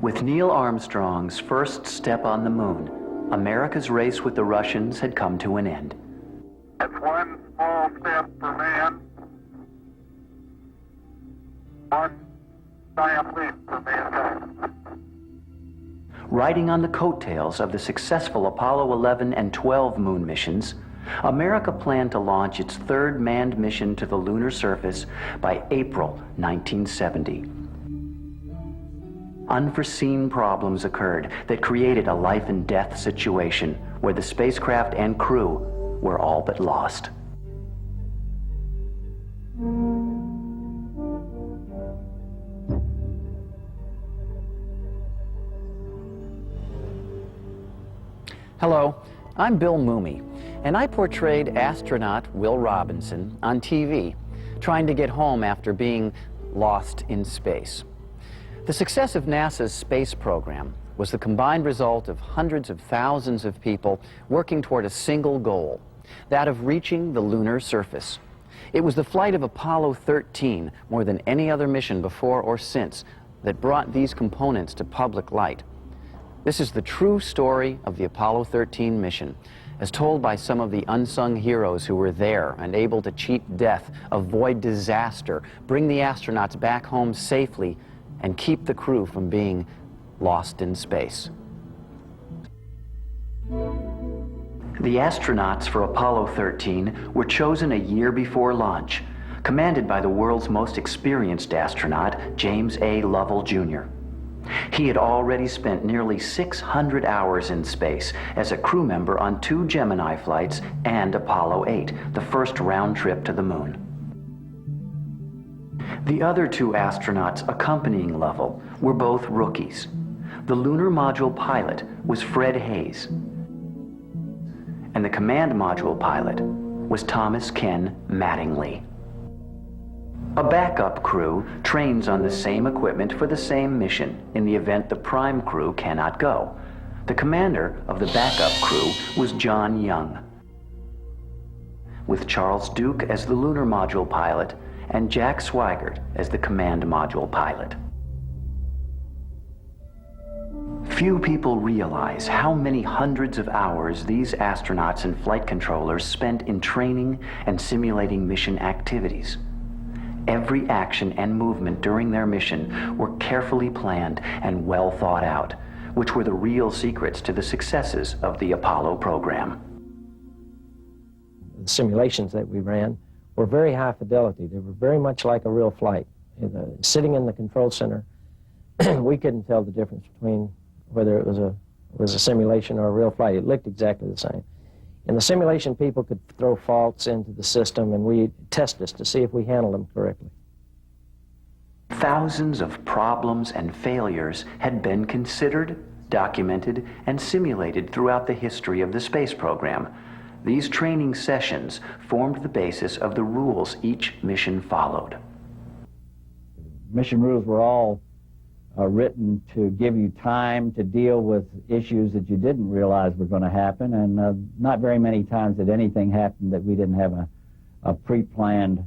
With Neil Armstrong's first step on the moon, America's race with the Russians had come to an end. It's one small step for man, one giant leap for mankind. Riding on the coattails of the successful Apollo 11 and 12 moon missions, America planned to launch its third manned mission to the lunar surface by April 1970. Unforeseen problems occurred that created a life and death situation where the spacecraft and crew were all but lost. Hello, I'm Bill Mumy, and I portrayed astronaut Will Robinson on TV, trying to get home after being lost in space. The success of NASA's space program was the combined result of hundreds of thousands of people working toward a single goal, that of reaching the lunar surface. It was the flight of Apollo 13, more than any other mission before or since, that brought these components to public light. This is the true story of the Apollo 13 mission, as told by some of the unsung heroes who were there and able to cheat death, avoid disaster, bring the astronauts back home safely, and keep the crew from being lost in space. The astronauts for Apollo 13 were chosen a year before launch, commanded by the world's most experienced astronaut, James A. Lovell, Jr. He had already spent nearly 600 hours in space as a crew member on 2 Gemini flights and Apollo 8, the first round trip to the moon. The other 2 astronauts accompanying Lovell were both rookies. The lunar module pilot was Fred Hayes, and the command module pilot was Thomas Ken Mattingly. A backup crew trains on the same equipment for the same mission in the event the prime crew cannot go. The commander of the backup crew was John Young, with Charles Duke as the lunar module pilot and Jack Swigert as the command module pilot. Few people realize how many hundreds of hours these astronauts and flight controllers spent in training and simulating mission activities. Every action and movement during their mission were carefully planned and well thought out, which were the real secrets to the successes of the Apollo program. The simulations that we ran were very high fidelity. They were very much like a real flight. Sitting in the control center, we couldn't tell the difference between whether it was a simulation or a real flight. It looked exactly the same. In the simulation, people could throw faults into the system, and we'd test us to see if we handled them correctly. Thousands of problems and failures had been considered, documented, and simulated throughout the history of the space program. These training sessions formed the basis of the rules each mission followed. Mission rules were all written to give you time to deal with issues that you didn't realize were going to happen, and not very many times did anything happen that we didn't have a pre-planned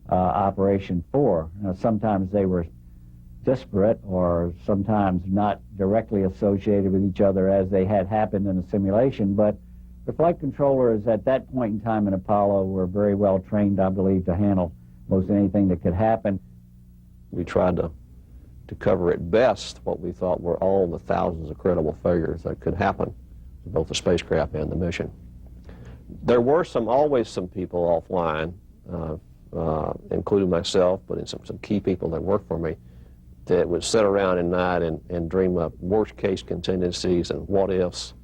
operation for. Sometimes they were disparate or sometimes not directly associated with each other as they had happened in a simulation, but the flight controllers at that point in time in Apollo were very well trained, I believe, to handle most anything that could happen. We tried to cover at best what we thought were all the thousands of credible failures that could happen to both the spacecraft and the mission. There were always some people offline, including myself, but some key people that worked for me, that would sit around at night and dream up worst-case contingencies and what-ifs,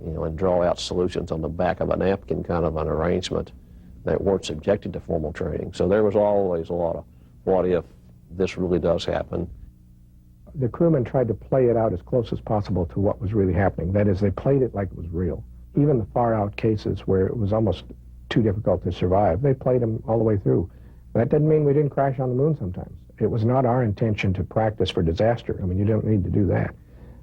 and draw out solutions on the back of a napkin, kind of an arrangement that weren't subjected to formal training. So there was always a lot of what if this really does happen. The crewmen tried to play it out as close as possible to what was really happening. That is, they played it like it was real. Even the far-out cases where it was almost too difficult to survive, they played them all the way through. That didn't mean we didn't crash on the moon sometimes. It was not our intention to practice for disaster. I mean, you don't need to do that.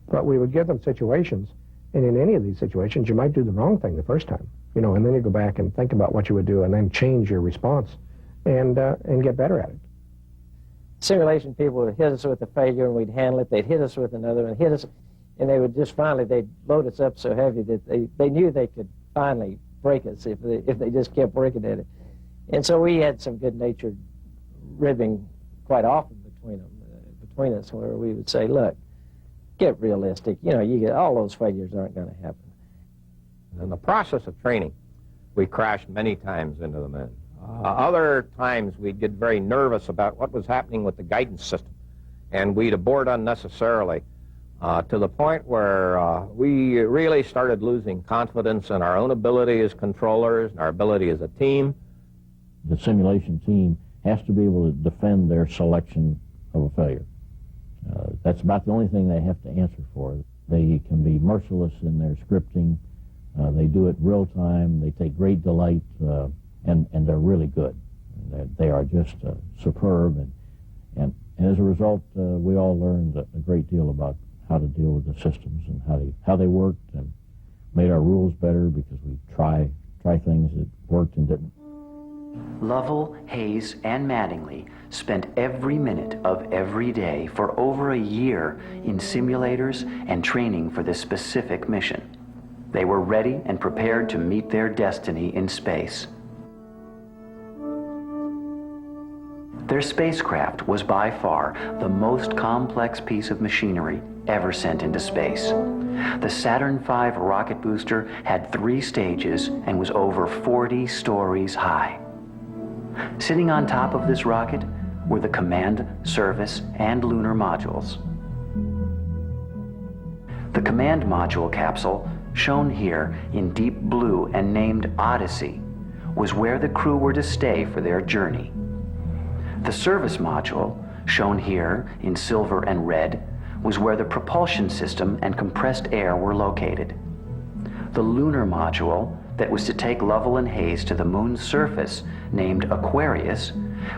But we would give them situations, and in any of these situations, you might do the wrong thing the first time, and then you go back and think about what you would do and then change your response and get better at it. simulation people would hit us with a failure and we'd handle it. They'd hit us with another and hit us, and they would just finally, they'd load us up so heavy that they knew they could finally break us if they just kept working at it. And so we had some good-natured ribbing quite often between us, where we would say, look, get realistic. You know, you get all those failures aren't going to happen. In the process of training, we crashed many times into the moon. Other times we'd get very nervous about what was happening with the guidance system, and we'd abort unnecessarily to the point where we really started losing confidence in our own ability as controllers and our ability as a team. The simulation team has to be able to defend their selection of a failure. That's about the only thing they have to answer for. They can be merciless in their scripting. They do it real time. They take great delight, and they're really good. They are just superb, and as a result, we all learned a great deal about how to deal with the systems and how they worked, and made our rules better because we try things that worked and didn't. Lovell, Hayes, and Mattingly spent every minute of every day for over a year in simulators and training for this specific mission. They were ready and prepared to meet their destiny in space. Their spacecraft was by far the most complex piece of machinery ever sent into space. The Saturn V rocket booster had 3 stages and was over 40 stories high. Sitting on top of this rocket were the command, service, and lunar modules. The command module capsule, shown here in deep blue and named Odyssey, was where the crew were to stay for their journey. The service module, shown here in silver and red, was where the propulsion system and compressed air were located. The lunar module, that was to take Lovell and Hayes to the moon's surface, named Aquarius,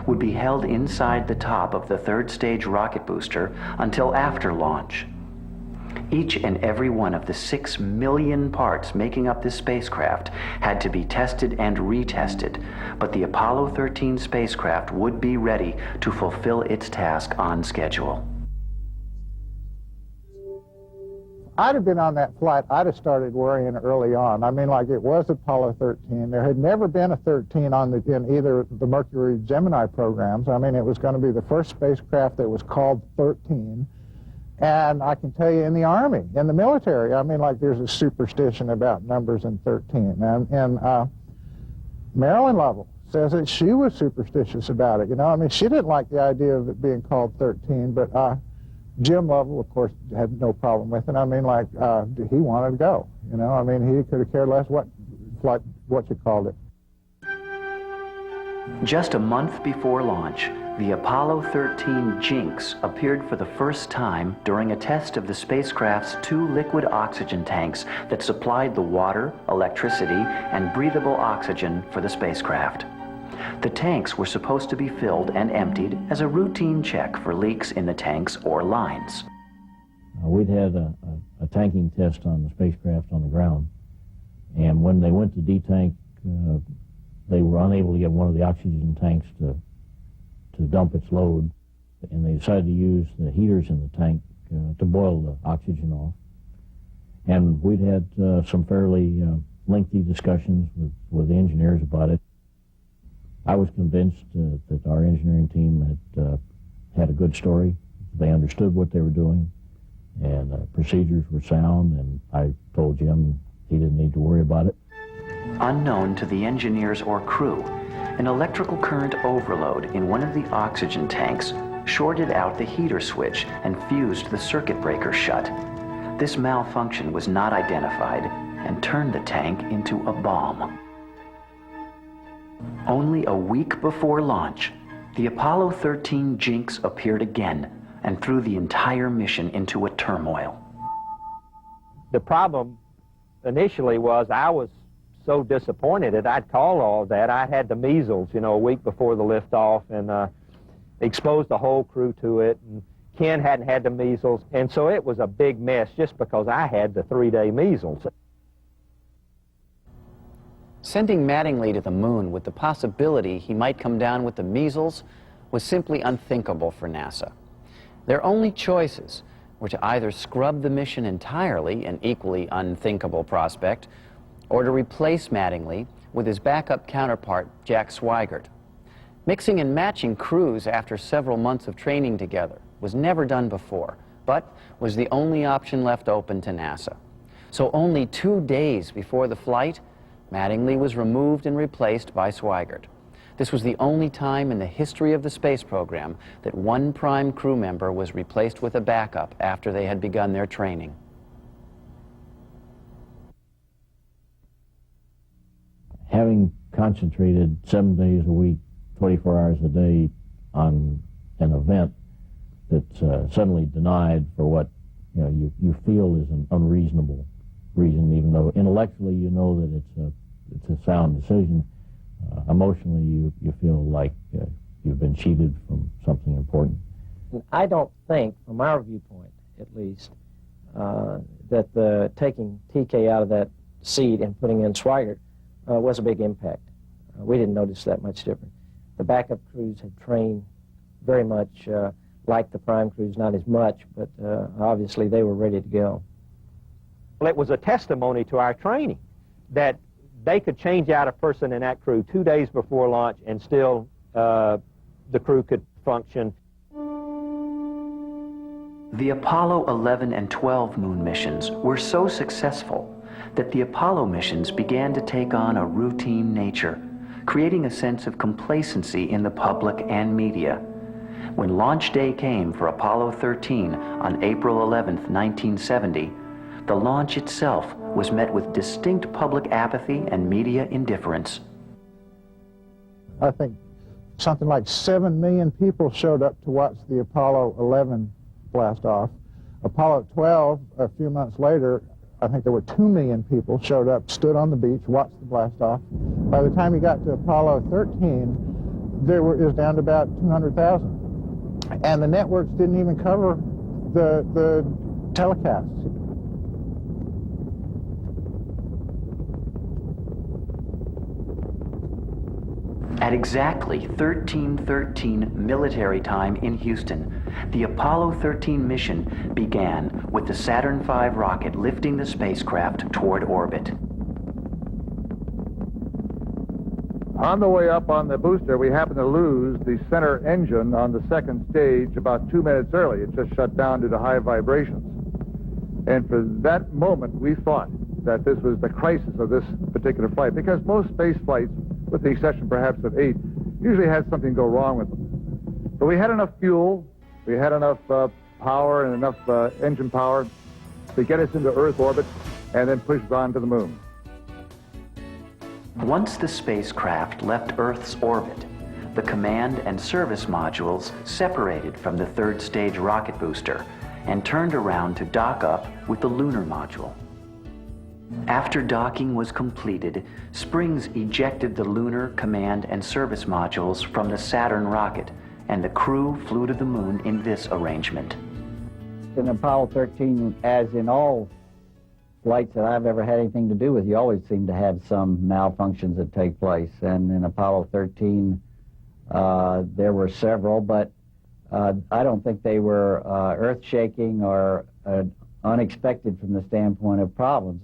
would be held inside the top of the 3rd stage rocket booster until after launch. Each and every one of the 6 million parts making up this spacecraft had to be tested and retested, but the Apollo 13 spacecraft would be ready to fulfill its task on schedule. I'd have been on that flight, I'd have started worrying early on. I mean, like, it was Apollo 13. There had never been a 13 in either the Mercury Gemini programs. I mean, it was going to be the first spacecraft that was called 13. And I can tell you, in the Army, in the military, I mean, like, there's a superstition about numbers in 13. And Marilyn Lovell says that she was superstitious about it. You know, I mean, she didn't like the idea of it being called 13, but Jim Lovell, of course, had no problem with it. I mean, like, he wanted to go. You know, I mean, he could have cared less what you called it. Just a month before launch, the Apollo 13 Jinx appeared for the first time during a test of the spacecraft's 2 liquid oxygen tanks that supplied the water, electricity, and breathable oxygen for the spacecraft. The tanks were supposed to be filled and emptied as a routine check for leaks in the tanks or lines. We'd had a tanking test on the spacecraft on the ground, and when they went to detank, they were unable to get one of the oxygen tanks to dump its load, and they decided to use the heaters in the tank to boil the oxygen off. And we'd had some fairly lengthy discussions with the engineers about it. I was convinced that our engineering team had a good story. They understood what they were doing, and procedures were sound, and I told Jim he didn't need to worry about it. Unknown to the engineers or crew, an electrical current overload in one of the oxygen tanks shorted out the heater switch and fused the circuit breaker shut. This malfunction was not identified and turned the tank into a bomb. Only a week before launch, the Apollo 13 Jinx appeared again and threw the entire mission into a turmoil. The problem initially was I was so disappointed that I'd called all that. I had the measles, you know, a week before the liftoff, and exposed the whole crew to it. And Ken hadn't had the measles, and so it was a big mess just because I had the 3-day measles. Sending Mattingly to the moon with the possibility he might come down with the measles was simply unthinkable for NASA. Their only choices were to either scrub the mission entirely, an equally unthinkable prospect, or to replace Mattingly with his backup counterpart, Jack Swigert. Mixing and matching crews after several months of training together was never done before, but was the only option left open to NASA. So only 2 days before the flight, Mattingly was removed and replaced by Swigert. This was the only time in the history of the space program that one prime crew member was replaced with a backup after they had begun their training. Having concentrated 7 days a week, 24 hours a day on an event that's suddenly denied for what you feel is an unreasonable reason, even though intellectually you know that it's a sound decision. Emotionally, you feel like you've been cheated from something important. I don't think, from our viewpoint at least, that the taking TK out of that seat and putting in Swigert was a big impact. We didn't notice that much different. The backup crews had trained very much like the prime crews, not as much, but obviously they were ready to go. Well, it was a testimony to our training that they could change out a person in that crew 2 days before launch and still the crew could function. The Apollo 11 and 12 moon missions were so successful that the Apollo missions began to take on a routine nature, creating a sense of complacency in the public and media. When launch day came for Apollo 13 on April 11, 1970, the launch itself was met with distinct public apathy and media indifference. I think something like 7 million people showed up to watch the Apollo 11 blast off. Apollo 12, a few months later, I think there were 2 million people showed up, stood on the beach, watched the blast off. By the time you got to Apollo 13, it was down to about 200,000. And the networks didn't even cover the telecasts. At exactly 13:13 military time in Houston, the Apollo 13 mission began with the Saturn V rocket lifting the spacecraft toward orbit. On the way up on the booster, we happened to lose the center engine on the second stage about 2 minutes early. It just shut down due to high vibrations. And for that moment, we thought that this was the crisis of this particular flight, because most space flights, with the exception perhaps of 8, usually had something go wrong with them. But we had enough fuel, we had enough power and enough engine power to get us into Earth orbit and then push us on to the moon. Once the spacecraft left Earth's orbit, the command and service modules separated from the third stage rocket booster and turned around to dock up with the lunar module. After docking was completed, Springs ejected the lunar command and service modules from the Saturn rocket, and the crew flew to the moon in this arrangement. In Apollo 13, as in all flights that I've ever had anything to do with, you always seem to have some malfunctions that take place. And in Apollo 13, there were several, but I don't think they were earth-shaking or unexpected from the standpoint of problems.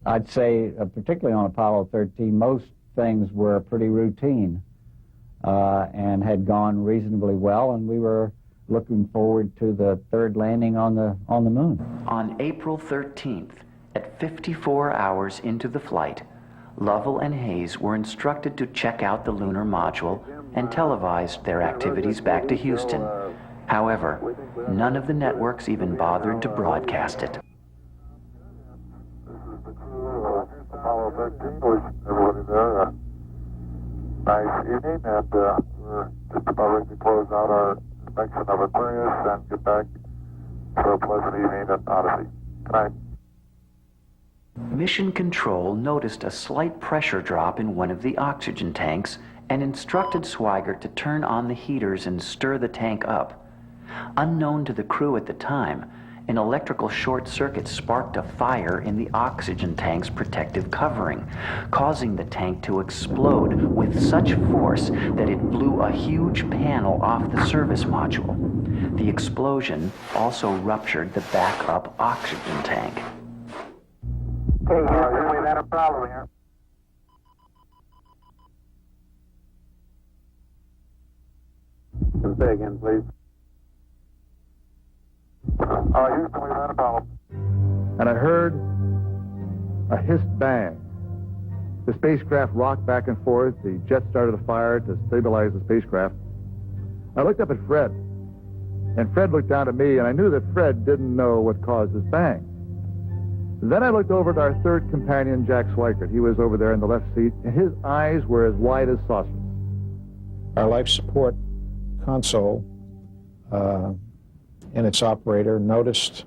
I'd say, particularly on Apollo 13, most things were pretty routine and had gone reasonably well, and we were looking forward to the third landing on the moon. On April 13th, at 54 hours into the flight, Lovell and Hayes were instructed to check out the lunar module and televised their activities back to Houston. However, none of the networks even bothered to broadcast it. Apollo 13, wish everybody there nice evening, and we're just about ready to close out our inspection of Aquarius and get back to a pleasant evening at Odyssey. Good night. Mission Control noticed a slight pressure drop in one of the oxygen tanks and instructed Swigert to turn on the heaters and stir the tank up. Unknown to the crew at the time, an electrical short circuit sparked a fire in the oxygen tank's protective covering, causing the tank to explode with such force that it blew a huge panel off the service module. The explosion also ruptured the backup oxygen tank. Okay, Houston, we've had a problem here. Say again, please. Houston, we've had a problem. And I heard a hissed bang. The spacecraft rocked back and forth. The jet started a fire to stabilize the spacecraft. I looked up at Fred, and Fred looked down at me, and I knew that Fred didn't know what caused this bang. Then I looked over at our third companion, Jack Swikert. He was over there in the left seat, and his eyes were as wide as saucers. Our life support console and its operator noticed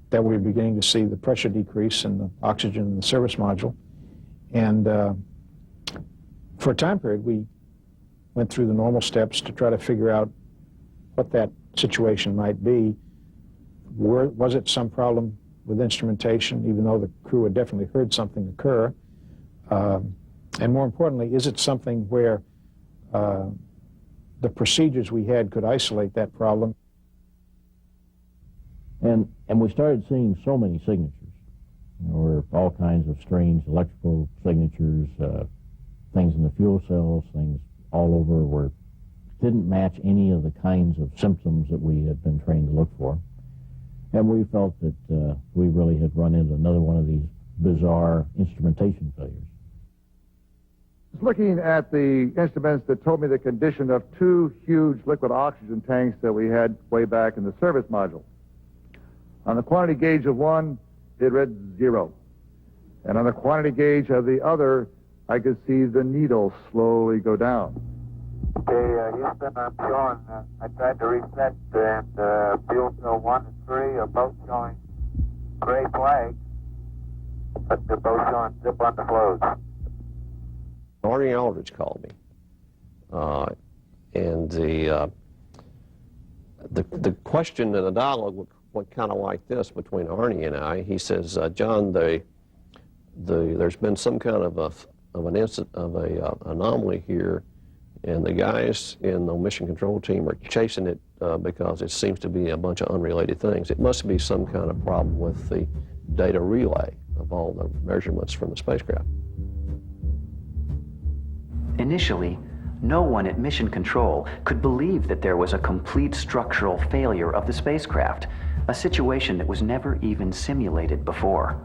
that we were beginning to see the pressure decrease in the oxygen in the service module. And for a time period, we went through the normal steps to try to figure out what that situation might be. Was it some problem with instrumentation, even though the crew had definitely heard something occur? And more importantly, is it something where the procedures we had could isolate that problem? And we started seeing so many signatures. There were all kinds of strange electrical signatures, things in the fuel cells, things all over where didn't match any of the kinds of symptoms that we had been trained to look for. And we felt that we really had run into another one of these bizarre instrumentation failures. Looking at the instruments that told me the condition of two huge liquid oxygen tanks that we had way back in the service module. On the quantity gauge of one, it read 0. And on the quantity gauge of the other, I could see the needle slowly go down. Okay, Houston, I'm showing, I tried to reset, and fuel cell 1 and 3 are both showing gray flags, but they're both showing zip underflows. Arnie Aldridge called me, and the question in the dialogue went kind of like this between Arnie and I. He says, "John, there's been some kind of an anomaly here, and the guys in the mission control team are chasing it because it seems to be a bunch of unrelated things. It must be some kind of problem with the data relay of all the measurements from the spacecraft." Initially, no one at Mission Control could believe that there was a complete structural failure of the spacecraft, a situation that was never even simulated before.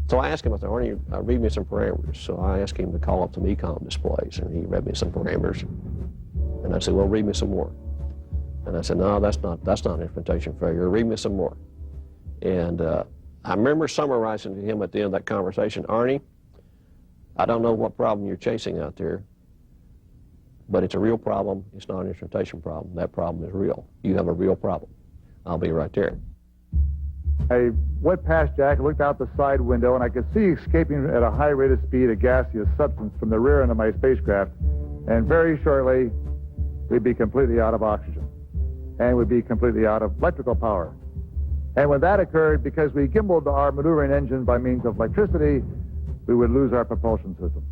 So I asked him, I said, "Arnie, read me some parameters." So I asked him to call up some econ displays, and he read me some parameters. And I said, "Well, read me some more." And I said, "No, that's not an instrumentation failure. Read me some more." And I remember summarizing to him at the end of that conversation, "Arnie, I don't know what problem you're chasing out there, but it's a real problem. It's not an instrumentation problem. That problem is real. You have a real problem. I'll be right there." I went past Jack, looked out the side window, and I could see escaping at a high rate of speed a gaseous substance from the rear end of my spacecraft. And very shortly, we'd be completely out of oxygen. And we'd be completely out of electrical power. And when that occurred, because we gimbaled our maneuvering engine by means of electricity, we would lose our propulsion system.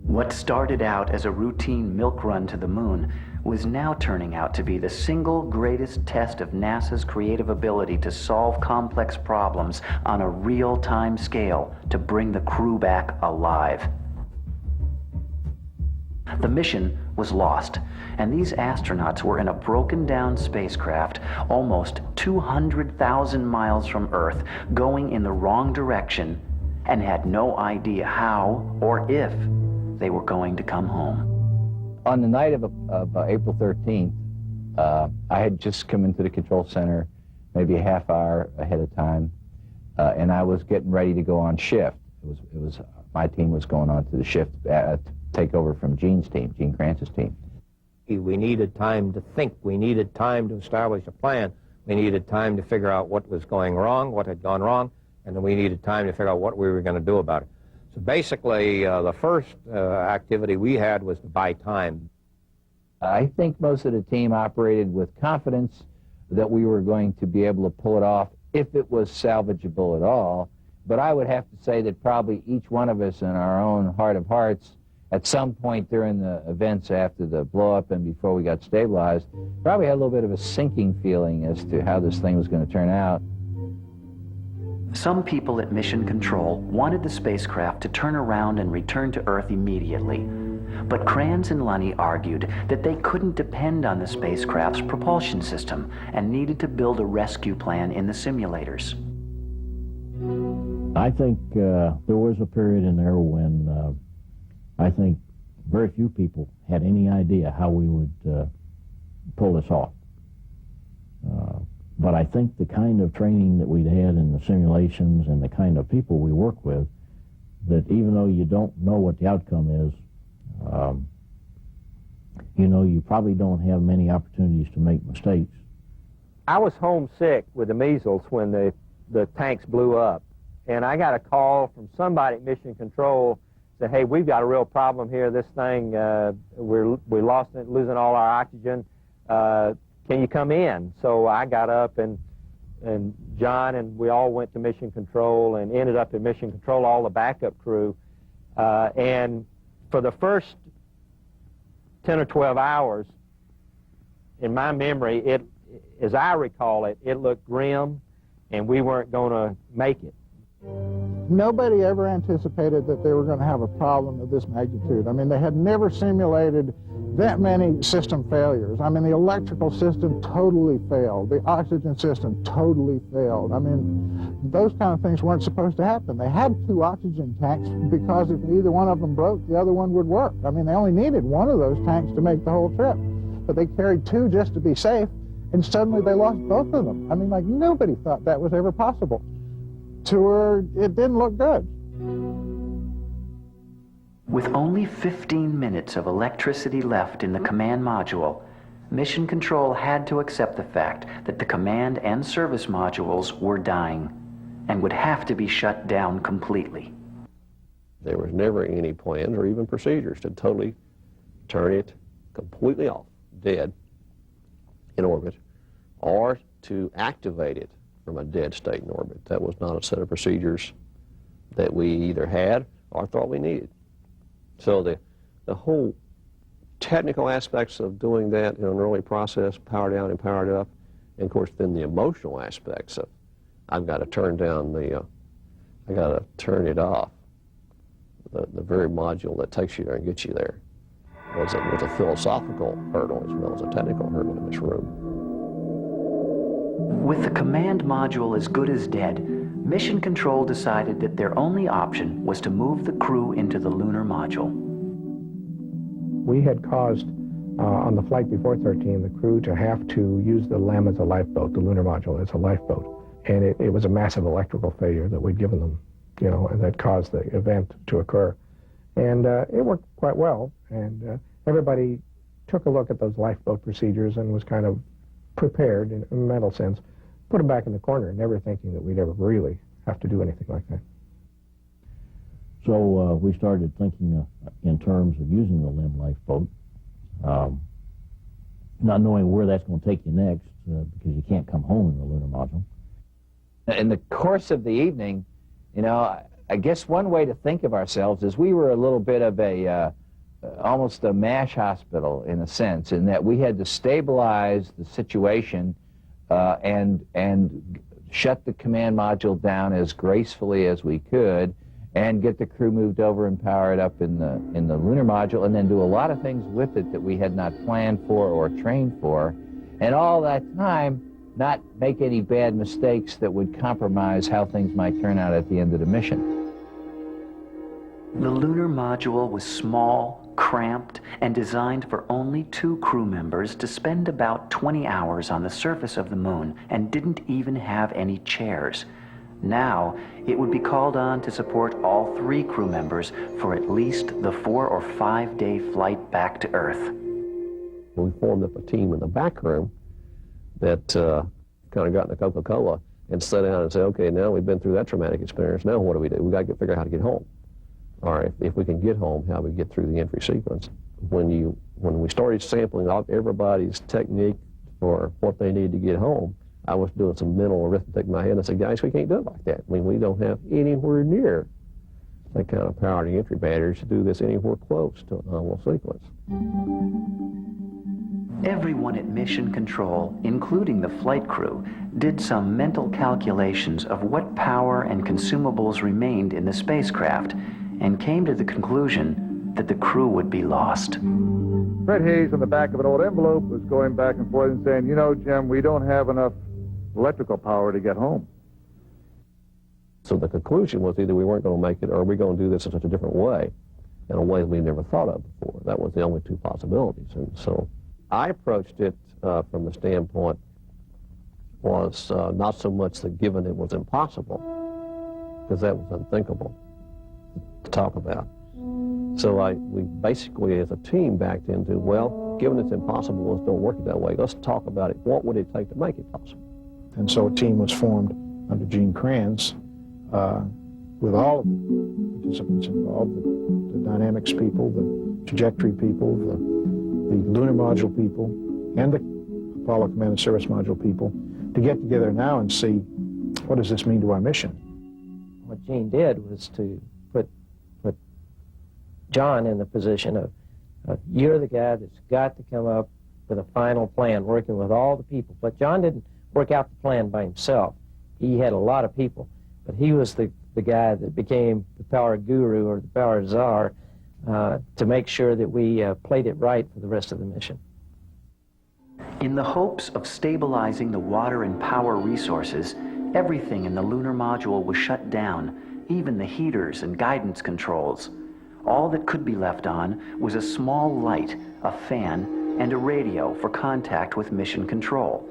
What started out as a routine milk run to the moon was now turning out to be the single greatest test of NASA's creative ability to solve complex problems on a real-time scale to bring the crew back alive. The mission was lost, and these astronauts were in a broken-down spacecraft almost 200,000 miles from Earth, going in the wrong direction, and had no idea how or if they were going to come home. On the night of April 13th, I had just come into the control center maybe a half hour ahead of time, and I was getting ready to go on shift. My team was going on to the shift to take over from Gene's team, Gene Kranz's team. We needed time to think. We needed time to establish a plan. We needed time to figure out what was going wrong, what had gone wrong, and then we needed time to figure out what we were going to do about it. So basically, the first activity we had was to buy time. I think most of the team operated with confidence that we were going to be able to pull it off if it was salvageable at all. But I would have to say that probably each one of us in our own heart of hearts, at some point during the events after the blow-up and before we got stabilized, probably had a little bit of a sinking feeling as to how this thing was going to turn out. Some people at Mission Control wanted the spacecraft to turn around and return to Earth immediately. But Kranz and Lunny argued that they couldn't depend on the spacecraft's propulsion system and needed to build a rescue plan in the simulators. I think there was a period in there when I think very few people had any idea how we would pull this off. But I think the kind of training that we'd had in the simulations and the kind of people we work with, that even though you don't know what the outcome is, you know, you probably don't have many opportunities to make mistakes. I was homesick with the measles when the tanks blew up, and I got a call from somebody at Mission Control, said, hey, we've got a real problem here. This thing, we're losing all our oxygen. Can you come in? So I got up, and John and we all went to Mission Control and ended up at Mission Control, all the backup crew. And for the first 10 or 12 hours, in my memory, as I recall it, it looked grim, and we weren't going to make it. Nobody ever anticipated that they were going to have a problem of this magnitude. I mean, they had never simulated that many system failures. I mean, the electrical system totally failed. The oxygen system totally failed. I mean, those kind of things weren't supposed to happen. They had 2 oxygen tanks because if either one of them broke, the other one would work. I mean, they only needed one of those tanks to make the whole trip. But they carried 2 just to be safe, and suddenly they lost both of them. I mean, like, nobody thought that was ever possible. To her, it didn't look good. With only 15 minutes of electricity left in the command module, Mission Control had to accept the fact that the command and service modules were dying and would have to be shut down completely. There was never any plans or even procedures to totally turn it completely off, dead, in orbit, or to activate it from a dead state in orbit. That was not a set of procedures that we either had or thought we needed. So the whole technical aspects of doing that in an early process, power down and powered up, and of course then the emotional aspects of I've got to turn down I got to turn it off, the very module that takes you there and gets you there, was a philosophical hurdle as well as a technical hurdle in this room. With the command module as good as dead, Mission Control decided that their only option was to move the crew into the lunar module. We had caused, on the flight before 13, the crew to have to use the LEM as a lifeboat, the lunar module as a lifeboat. And it was a massive electrical failure that we'd given them, you know, and that caused the event to occur. And it worked quite well, and everybody took a look at those lifeboat procedures and was kind of prepared in a mental sense, put them back in the corner, never thinking that we'd ever really have to do anything like that. So we started thinking in terms of using the LEM lifeboat, not knowing where that's going to take you next, because you can't come home in the lunar module. In the course of the evening, you know, I guess one way to think of ourselves is we were a little bit of a almost a MASH hospital in a sense, in that we had to stabilize the situation and shut the command module down as gracefully as we could, and get the crew moved over and power it up in the lunar module, and then do a lot of things with it that we had not planned for or trained for, and all that time not make any bad mistakes that would compromise how things might turn out at the end of the mission. The lunar module was small, cramped, and designed for only 2 crew members to spend about 20 hours on the surface of the moon, and didn't even have any chairs. Now, it would be called on to support all 3 crew members for at least the 4 or 5 day flight back to Earth. We formed up a team in the back room that kind of got in a Coca-Cola and sat down and said, okay, now we've been through that traumatic experience, now what do? We got to figure out how to get home. Or if we can get home, how we get through the entry sequence. When you when we started sampling out everybody's technique for what they need to get home, I was doing some mental arithmetic in my head and I said, guys, we can't do it like that. I mean, we don't have anywhere near that kind of power to entry batteries to do this anywhere close to a nominal sequence. Everyone at Mission Control, including the flight crew, did some mental calculations of what power and consumables remained in the spacecraft and came to the conclusion that the crew would be lost. Fred Hayes on the back of an old envelope was going back and forth and saying, you know, Jim, we don't have enough electrical power to get home. So the conclusion was either we weren't going to make it or we're going to do this in such a different way, in a way we never thought of before. That was the only two possibilities. And so I approached it from the standpoint was not so much that given it was impossible, because that was unthinkable to talk about. So we basically as a team backed into, well, given it's impossible, let's don't work it that way. Let's talk about it. What would it take to make it possible? And so a team was formed under Gene Kranz with all of the participants involved, the dynamics people, the trajectory people, the lunar module people, and the Apollo Command and Service Module people, to get together now and see, what does this mean to our mission? What Gene did was to put John in the position of you're the guy that's got to come up with a final plan, working with all the people. But John didn't work out the plan by himself. He had a lot of people, but he was the guy that became the power guru or the power czar to make sure that we played it right for the rest of the mission. In the hopes of stabilizing the water and power resources, everything in the lunar module was shut down, even the heaters and guidance controls. All that could be left on was a small light, a fan, and a radio for contact with Mission Control.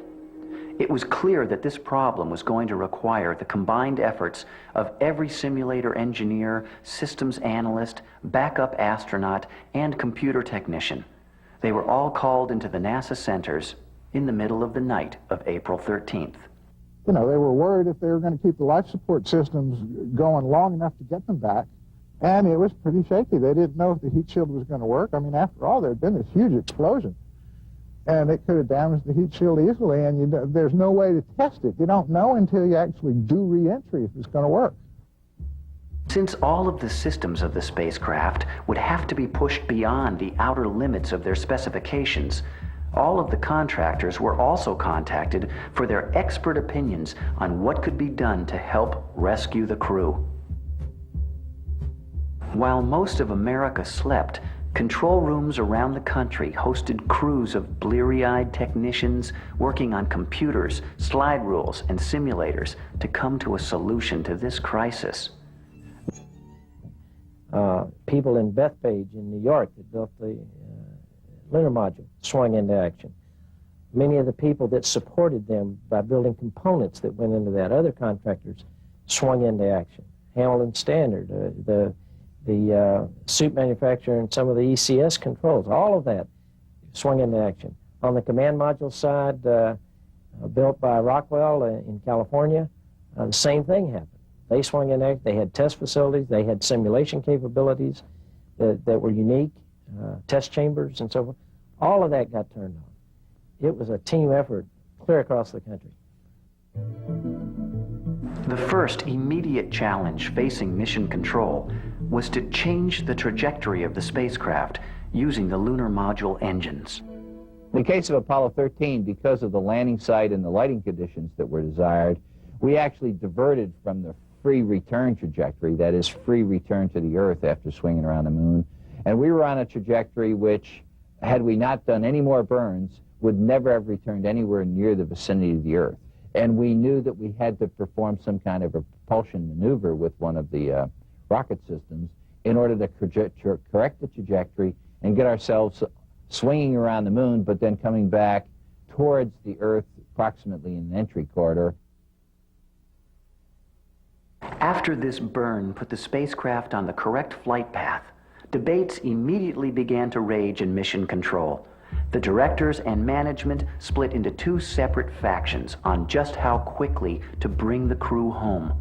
It was clear that this problem was going to require the combined efforts of every simulator engineer, systems analyst, backup astronaut, and computer technician. They were all called into the NASA centers in the middle of the night of April 13th. You know, they were worried if they were going to keep the life support systems going long enough to get them back. And it was pretty shaky. They didn't know if the heat shield was going to work. I mean, after all, there had been this huge explosion. And it could have damaged the heat shield easily, and there's no way to test it. You don't know until you actually do re-entry if it's going to work. Since all of the systems of the spacecraft would have to be pushed beyond the outer limits of their specifications, all of the contractors were also contacted for their expert opinions on what could be done to help rescue the crew. While most of America slept, control rooms around the country hosted crews of bleary-eyed technicians working on computers, slide rules, and simulators to come to a solution to this crisis. People in Bethpage in New York that built the lunar module swung into action. Many of the people that supported them by building components that went into that, other contractors, swung into action. Hamilton Standard, the suit manufacturer and some of the ECS controls, all of that swung into action. On the command module side, built by Rockwell in California, the same thing happened. They swung in action. They had test facilities. They had simulation capabilities that were unique, test chambers and so forth. All of that got turned on. It was a team effort clear across the country. The first immediate challenge facing Mission Control was to change the trajectory of the spacecraft using the lunar module engines. In the case of Apollo 13, because of the landing site and the lighting conditions that were desired, we actually diverted from the free return trajectory, that is, free return to the Earth after swinging around the moon, and we were on a trajectory which, had we not done any more burns, would never have returned anywhere near the vicinity of the Earth. And we knew that we had to perform some kind of a propulsion maneuver with one of the rocket systems in order to correct the trajectory and get ourselves swinging around the moon, but then coming back towards the Earth approximately in an entry corridor. After this burn put the spacecraft on the correct flight path, debates immediately began to rage in Mission Control. The directors and management split into two separate factions on just how quickly to bring the crew home.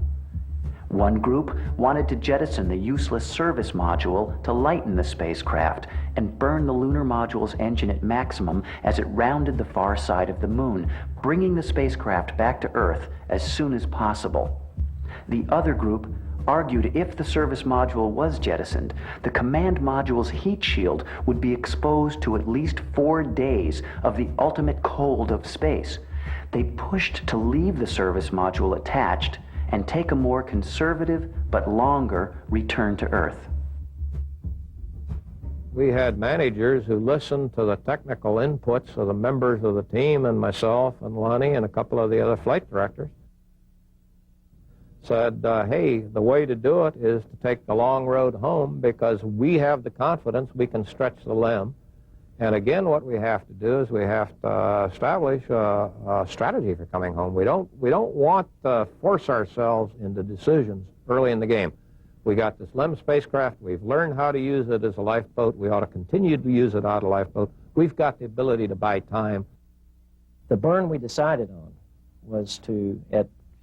One group wanted to jettison the useless service module to lighten the spacecraft and burn the lunar module's engine at maximum as it rounded the far side of the moon, bringing the spacecraft back to Earth as soon as possible. The other group argued if the service module was jettisoned, the command module's heat shield would be exposed to at least 4 days of the ultimate cold of space. They pushed to leave the service module attached and take a more conservative but longer return to Earth. We had managers who listened to the technical inputs of the members of the team and myself and Lonnie and a couple of the other flight directors. Said, hey, the way to do it is to take the long road home because we have the confidence we can stretch the limb. And again, what we have to do is we have to establish a strategy for coming home. We don't want to force ourselves into decisions early in the game. We got this LEM spacecraft. We've learned how to use it as a lifeboat. We ought to continue to use it out of lifeboat. We've got the ability to buy time. The burn we decided on was to,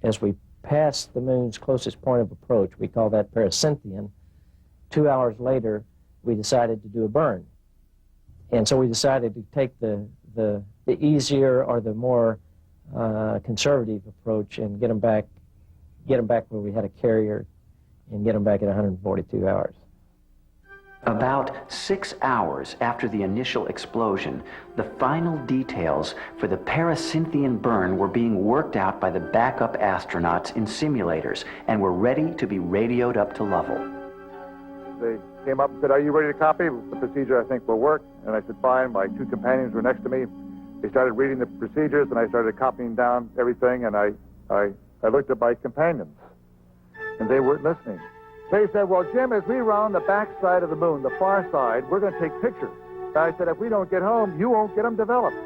as we passed the moon's closest point of approach, we call that pericynthion. 2 hours later, we decided to do a burn. And so we decided to take the easier or the more conservative approach and get them back where we had a carrier and get them back at 142 hours. About 6 hours after the initial explosion, the final details for the pericynthion burn were being worked out by the backup astronauts in simulators and were ready to be radioed up to Lovell. They came up and said, "Are you ready to copy? The procedure, I think, will work." And I said, "Fine." My 2 companions were next to me. They started reading the procedures, and I started copying down everything, and I looked at my companions, and they weren't listening. They said, "Well, Jim, as we round the back side of the moon, the far side, we're going to take pictures." I said, "If we don't get home, you won't get them developed."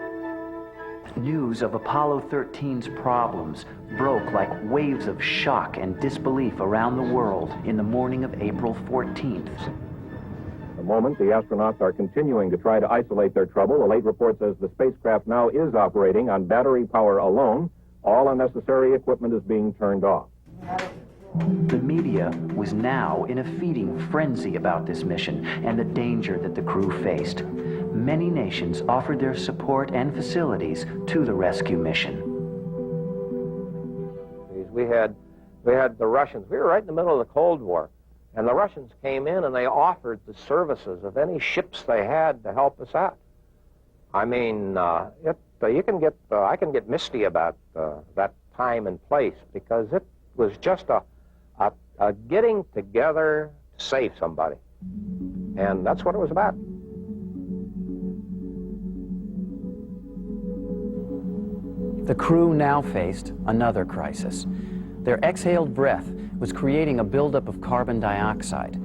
News of Apollo 13's problems broke like waves of shock and disbelief around the world in the morning of April 14th. At the moment, the astronauts are continuing to try to isolate their trouble. A late report says the spacecraft now is operating on battery power alone. All unnecessary equipment is being turned off. The media was now in a feeding frenzy about this mission and the danger that the crew faced. Many nations offered their support and facilities to the rescue mission. We had the Russians. We were right in the middle of the Cold War, and the Russians came in and they offered the services of any ships they had to help us out. I mean, I can get misty about that time and place because it was just a getting together to save somebody, and that's what it was about. The crew now faced another crisis. Their exhaled breath was creating a buildup of carbon dioxide.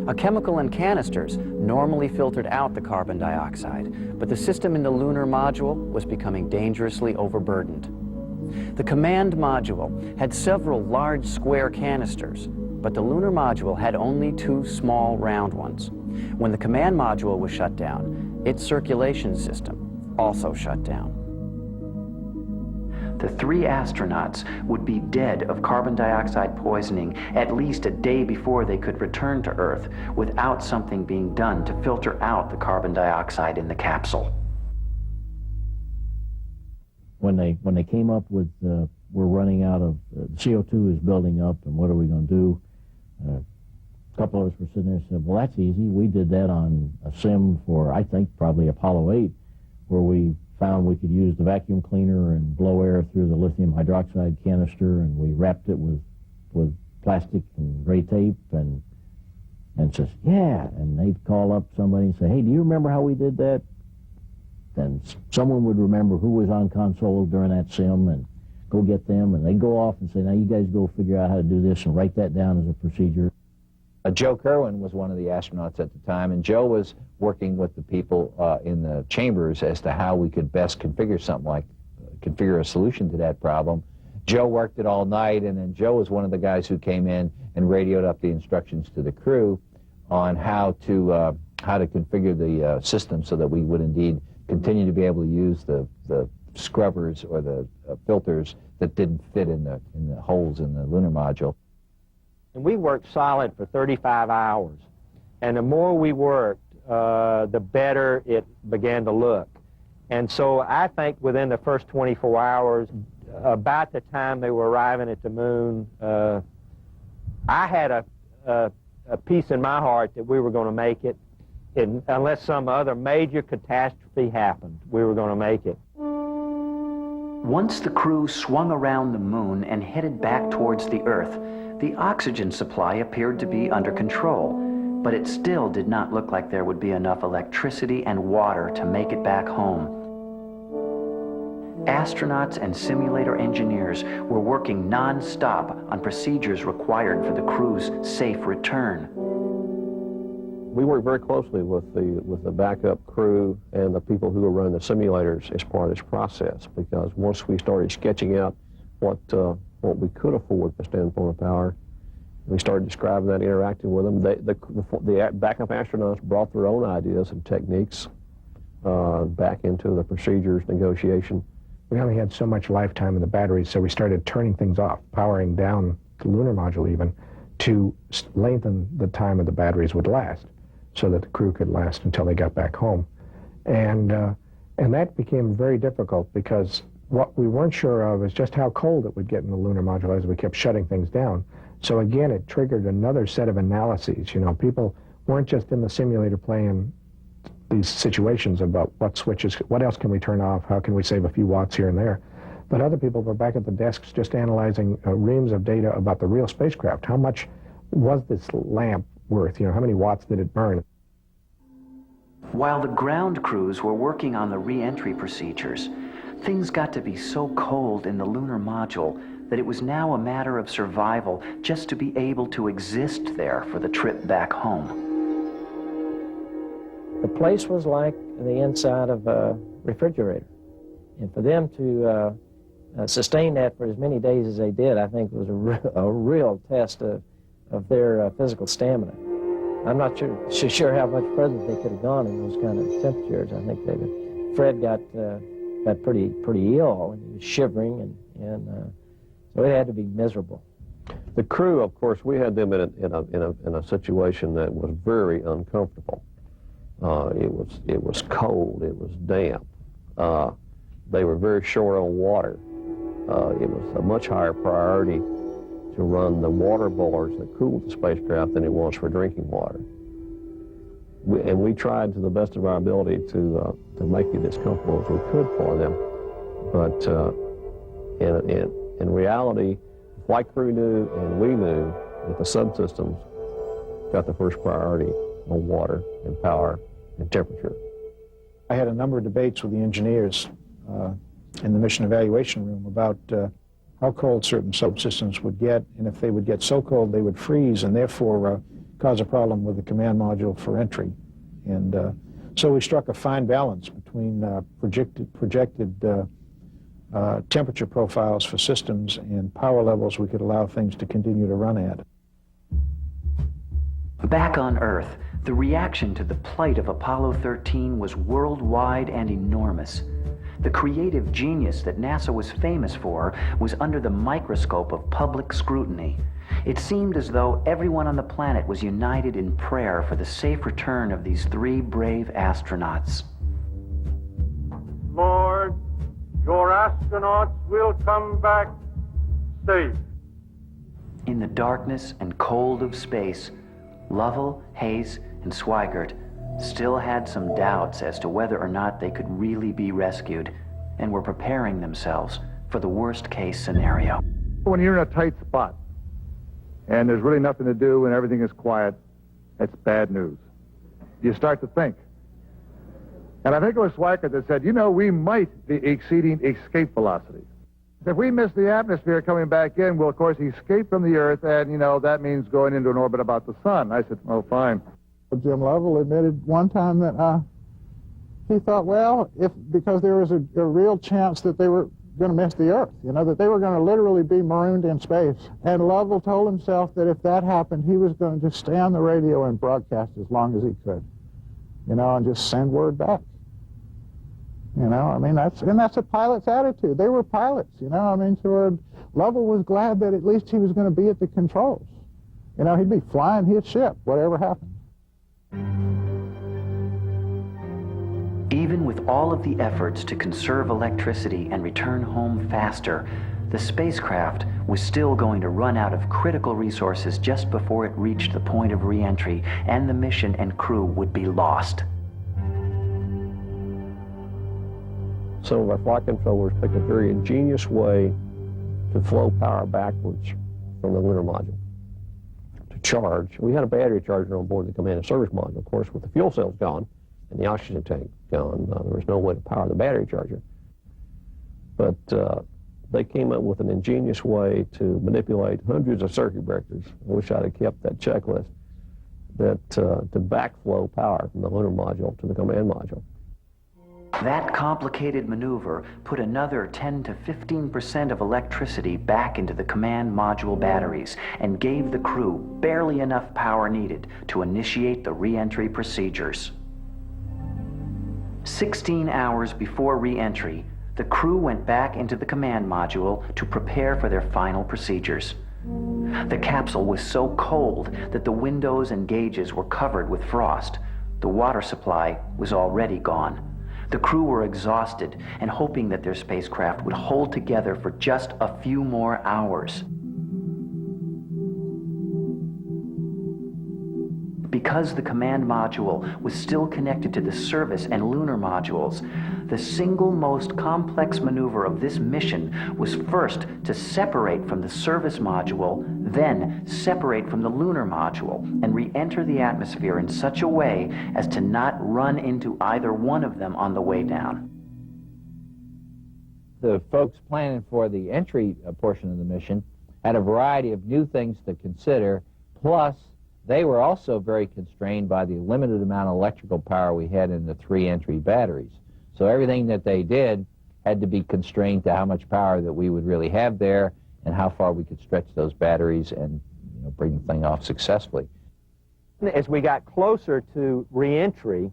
A chemical in canisters normally filtered out the carbon dioxide, but the system in the lunar module was becoming dangerously overburdened. The command module had several large square canisters, but the lunar module had only 2 small round ones. When the command module was shut down, its circulation system also shut down. The 3 astronauts would be dead of carbon dioxide poisoning at least a day before they could return to Earth without something being done to filter out the carbon dioxide in the capsule. When they came up with, we're running out of, CO2 is building up, and what are we going to do? A couple of us were sitting there and said, well, that's easy. We did that on a sim for, I think, probably Apollo 8, where we found we could use the vacuum cleaner and blow air through the lithium hydroxide canister, and we wrapped it with plastic and gray tape, and says, yeah, and they'd call up somebody and say, hey, do you remember how we did that? Then someone would remember who was on console during that sim and go get them, and they'd go off and say, now you guys go figure out how to do this and write that down as a procedure. Joe Kerwin was one of the astronauts at the time, and Joe was working with the people in the chambers as to how we could best configure something like, configure a solution to that problem. Joe worked it all night, and then Joe was one of the guys who came in and radioed up the instructions to the crew on how to configure the system so that we would indeed continue to be able to use the scrubbers or the filters that didn't fit in the holes in the lunar module. And we worked solid for 35 hours. And the more we worked, the better it began to look. And so I think within the first 24 hours, about the time they were arriving at the moon, I had a peace in my heart that we were going to make it. Unless some other major catastrophe happened, we were going to make it. Once the crew swung around the moon and headed back towards the Earth, the oxygen supply appeared to be under control, but it still did not look like there would be enough electricity and water to make it back home. Astronauts and simulator engineers were working non-stop on procedures required for the crew's safe return. We worked very closely with the backup crew and the people who were running the simulators as part of this process, because once we started sketching out what we could afford from the standpoint of power, we started describing that, interacting with them. The backup astronauts brought their own ideas and techniques back into the procedures, negotiation. We only had so much lifetime in the batteries, so we started turning things off, powering down the lunar module even, to lengthen the time of the batteries would last, so that the crew could last until they got back home. And that became very difficult, because what we weren't sure of is just how cold it would get in the lunar module as we kept shutting things down. So again, it triggered another set of analyses. You know, people weren't just in the simulator playing these situations about what switches, what else can we turn off, how can we save a few watts here and there. But other people were back at the desks just analyzing reams of data about the real spacecraft. How much was this lamp worth? You know, how many watts did it burn? While the ground crews were working on the re-entry procedures, things got to be so cold in the lunar module that it was now a matter of survival just to be able to exist there for the trip back home. The place was like the inside of a refrigerator. And for them to sustain that for as many days as they did, I think was a real test of their physical stamina. I'm not sure how much further they could have gone in those kind of temperatures. I think Fred got pretty ill, and he was shivering, and so it had to be miserable. The crew, of course, we had them in a situation that was very uncomfortable. It was cold, it was damp. They were very short on water. It was a much higher priority to run the water boilers that cooled the spacecraft than it was for drinking water. And we tried to the best of our ability to make it as comfortable as we could for them. But in reality, flight crew knew and we knew that the subsystems got the first priority on water and power and temperature. I had a number of debates with the engineers in the mission evaluation room about how cold certain subsystems would get, and if they would get so cold they would freeze and therefore cause a problem with the command module for entry. And so we struck a fine balance between projected temperature profiles for systems and power levels we could allow things to continue to run at. Back on Earth, the reaction to the plight of Apollo 13 was worldwide and enormous. The creative genius that NASA was famous for was under the microscope of public scrutiny. It seemed as though everyone on the planet was united in prayer for the safe return of these three brave astronauts. Lord, your astronauts will come back safe. In the darkness and cold of space, Lovell, Hayes, and Swigert still had some doubts as to whether or not they could really be rescued, and were preparing themselves for the worst-case scenario. When you're in a tight spot, and there's really nothing to do and everything is quiet, that's bad news. You start to think. And I think it was Swigert that said, you know, we might be exceeding escape velocity. If we miss the atmosphere coming back in, we'll, of course, escape from the Earth, and, you know, that means going into an orbit about the sun. I said, oh, fine. Jim Lovell admitted one time that he thought, well, because there was a real chance that they were going to miss the Earth, you know, that they were going to literally be marooned in space. And Lovell told himself that if that happened, he was going to just stay on the radio and broadcast as long as he could, you know, and just send word back. You know, I mean, that's a pilot's attitude. They were pilots, you know. I mean, Lovell was glad that at least he was going to be at the controls. You know, he'd be flying his ship, whatever happened. Even with all of the efforts to conserve electricity and return home faster, the spacecraft was still going to run out of critical resources just before it reached the point of re-entry, and the mission and crew would be lost. Some of our flight controllers picked a very ingenious way to flow power backwards from the lunar module to charge. We had a battery charger on board the command and service module. Of course, with the fuel cells gone and the oxygen tank gone, there was no way to power the battery charger. But they came up with an ingenious way to manipulate hundreds of circuit breakers. I wish I'd have kept that checklist, that to backflow power from the lunar module to the command module. That complicated maneuver put another 10 to 15% of electricity back into the command module batteries and gave the crew barely enough power needed to initiate the re-entry procedures. 16 hours before re-entry, the crew went back into the command module to prepare for their final procedures. The capsule was so cold that the windows and gauges were covered with frost. The water supply was already gone. The crew were exhausted and hoping that their spacecraft would hold together for just a few more hours. Because the command module was still connected to the service and lunar modules, the single most complex maneuver of this mission was first to separate from the service module, then separate from the lunar module, and re-enter the atmosphere in such a way as to not run into either one of them on the way down. The folks planning for the entry portion of the mission had a variety of new things to consider, plus they were also very constrained by the limited amount of electrical power we had in the 3 entry batteries. So everything that they did had to be constrained to how much power that we would really have there and how far we could stretch those batteries and bring the thing off successfully. As we got closer to re-entry,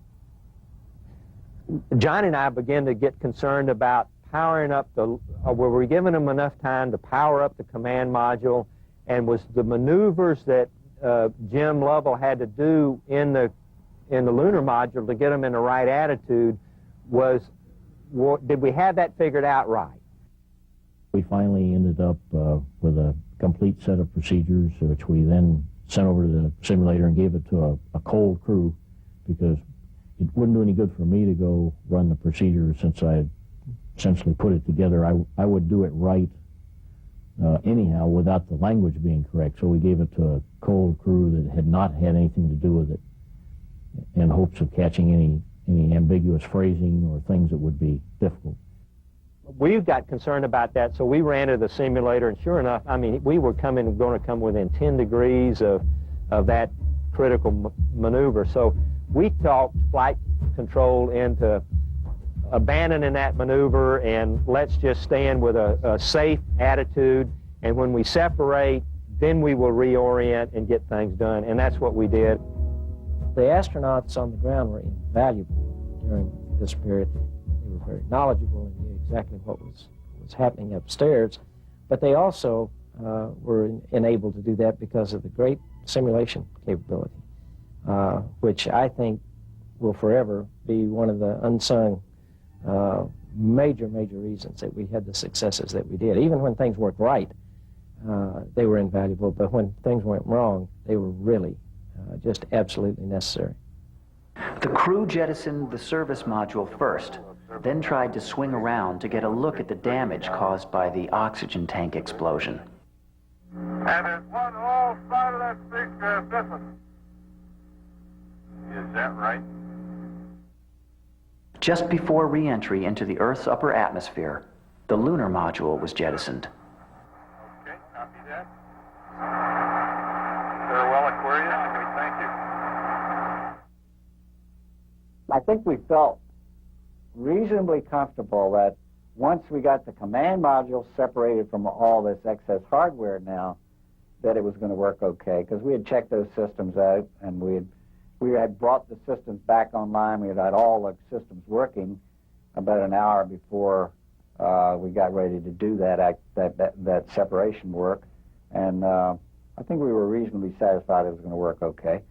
John and I began to get concerned about powering up were we giving them enough time to power up the command module, and was the maneuvers that Jim Lovell had to do in the lunar module to get them in the right attitude, did we have that figured out right? We finally ended up with a complete set of procedures, which we then sent over to the simulator and gave it to a cold crew, because it wouldn't do any good for me to go run the procedure since I had essentially put it together. I would do it right anyhow without the language being correct. So we gave it to a cold crew that had not had anything to do with it, in hopes of catching any ambiguous phrasing or things that would be difficult. We got concerned about that, so we ran to the simulator, and sure enough, I mean, we were going to come within 10 degrees of that critical maneuver. So we talked flight control into abandoning that maneuver, and let's just stand with a safe attitude, and when we separate, then we will reorient and get things done, and that's what we did. The astronauts on the ground were invaluable during this period. They were very knowledgeable and knew exactly what was happening upstairs, but they also were enabled to do that because of the great simulation capability, which I think will forever be one of the unsung major reasons that we had the successes that we did. Even when things worked right, they were invaluable, but when things went wrong, they were really just absolutely necessary. The crew jettisoned the service module first, then tried to swing around to get a look at the damage caused by the oxygen tank explosion. And there's one all side of that spacecraft missing. Is that right? Just before re-entry into the Earth's upper atmosphere, the lunar module was jettisoned. Okay, copy that. Farewell, Aquarius, and we thank you. I think we felt reasonably comfortable that once we got the command module separated from all this excess hardware now, that it was going to work okay, because we had checked those systems out, and we had brought the systems back online. We had all the systems working about an hour before we got ready to do that separation work. And I I think we were reasonably satisfied it was going to work okay.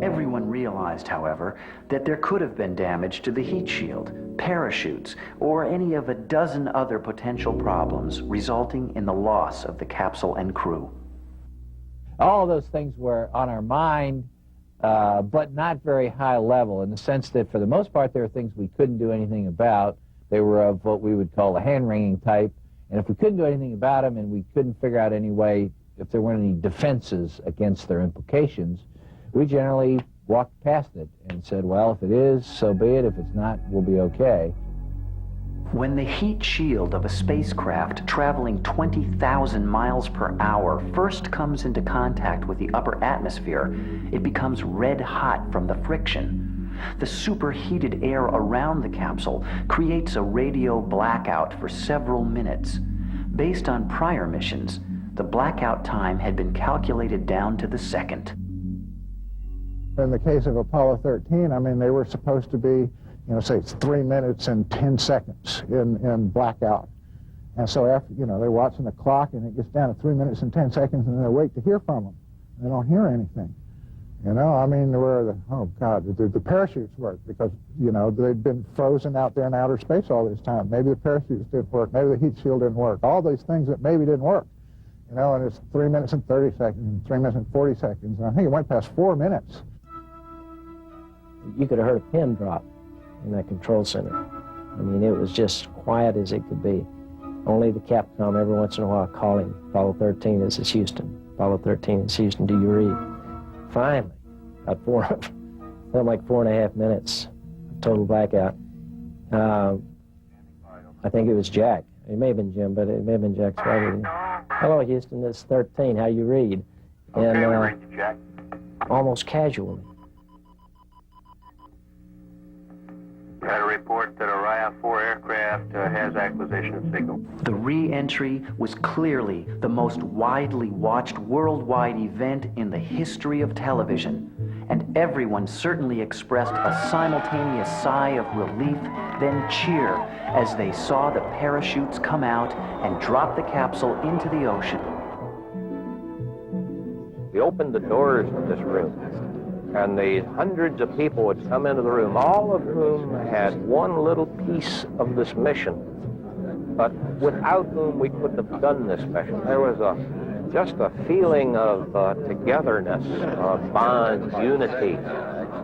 Everyone realized, however, that there could have been damage to the heat shield, parachutes, or any of a dozen other potential problems resulting in the loss of the capsule and crew. All of those things were on our mind, but not very high level, in the sense that for the most part there were things we couldn't do anything about. They were of what we would call the hand-wringing type, and if we couldn't do anything about them and we couldn't figure out any way, if there weren't any defenses against their implications, we generally walked past it and said, well, if it is, so be it. If it's not, we'll be okay. When the heat shield of a spacecraft traveling 20,000 miles per hour first comes into contact with the upper atmosphere, it becomes red hot from the friction. The superheated air around the capsule creates a radio blackout for several minutes. Based on prior missions, the blackout time had been calculated down to the second. In the case of Apollo 13, I mean, they were supposed to be, you know, say it's 3 minutes and 10 seconds in blackout. And so after, you know, they're watching the clock and it gets down to 3 minutes and 10 seconds and they wait to hear from them. They don't hear anything. You know, I mean, oh God, the parachutes worked because, you know, they'd been frozen out there in outer space all this time. Maybe the parachutes didn't work. Maybe the heat shield didn't work. All these things that maybe didn't work. You know, and it's 3 minutes and 30 seconds, and 3 minutes and 40 seconds. And I think it went past 4 minutes. You could have heard a pin drop in that control center. I mean, it was just quiet as it could be. Only the Capcom every once in a while calling, Apollo 13, this is Houston. Apollo 13, this is Houston, do you read? Finally, about felt like 4.5 minutes, total blackout. I think it was Jack. It may have been Jim, but it may have been Jack Swagger. Hello, Houston, this is 13, how you read? And Okay, we read you, Jack. almost casually. Got a report that Orion 4 aircraft has acquisition signal. The re-entry was clearly the most widely watched worldwide event in the history of television, and everyone certainly expressed a simultaneous sigh of relief, then cheer, as they saw the parachutes come out and drop the capsule into the ocean. We opened the doors of this room, and the hundreds of people would come into the room, all of whom had one little piece of this mission, but without whom we couldn't have done this mission. There was just a feeling of togetherness, bond, unity,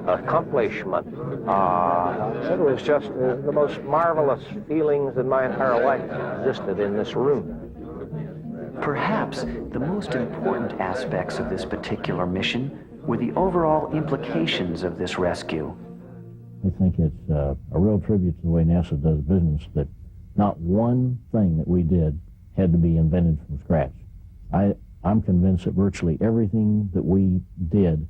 accomplishment. It was just the most marvelous feelings in my entire life existed in this room. Perhaps the most important aspects of this particular mission were the overall implications of this rescue. I think it's a real tribute to the way NASA does business that not one thing that we did had to be invented from scratch. I'm convinced that virtually everything that we did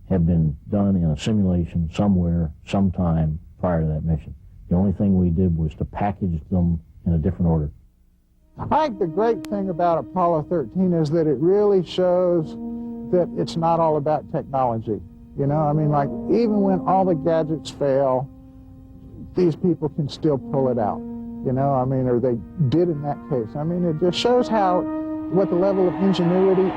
had been done in a simulation somewhere, sometime prior to that mission. The only thing we did was to package them in a different order. I think the great thing about Apollo 13 is that it really shows that it's not all about technology. You know, I mean, like, even when all the gadgets fail, these people can still pull it out. You know, I mean, or they did in that case. I mean, it just shows what the level of ingenuity is,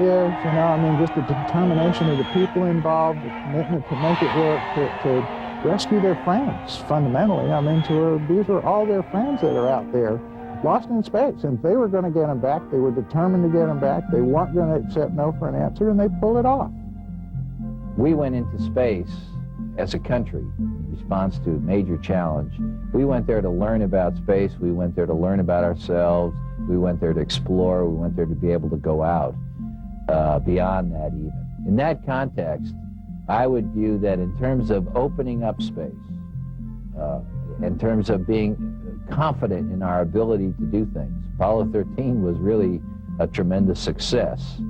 you know, I mean, just the determination of the people involved, the commitment to make it work, to rescue their friends, fundamentally. I mean, these are all their friends that are out there, lost in space, and they were going to get them back. They were determined to get them back. They weren't going to accept no for an answer, and they pulled it off. We went into space as a country in response to a major challenge. We went there to learn about space. We went there to learn about ourselves. We went there to explore. We went there to be able to go out beyond that even. In that context, I would view that in terms of opening up space, in terms of being confident in our ability to do things, Apollo 13 was really a tremendous success.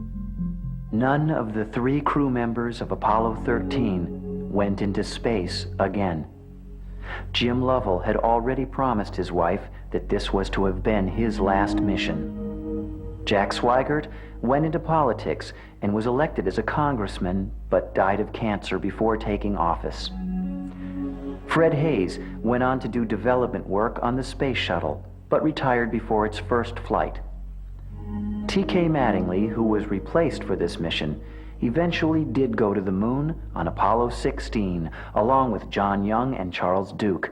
None of the 3 crew members of Apollo 13 went into space again. Jim Lovell had already promised his wife that this was to have been his last mission. Jack Swigert went into politics and was elected as a congressman, but died of cancer before taking office. Fred Hayes went on to do development work on the space shuttle, but retired before its first flight. T.K. Mattingly, who was replaced for this mission, eventually did go to the moon on Apollo 16, along with John Young and Charles Duke.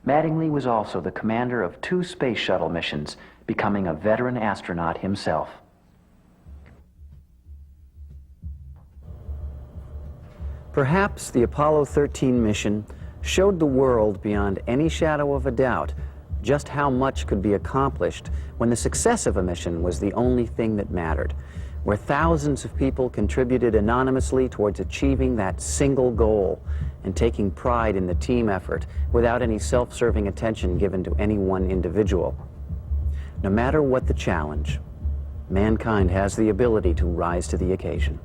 Mattingly was also the commander of 2 space shuttle missions, becoming a veteran astronaut himself. Perhaps the Apollo 13 mission showed the world beyond any shadow of a doubt just how much could be accomplished when the success of a mission was the only thing that mattered, where thousands of people contributed anonymously towards achieving that single goal and taking pride in the team effort without any self-serving attention given to any one individual. No matter what the challenge, mankind has the ability to rise to the occasion.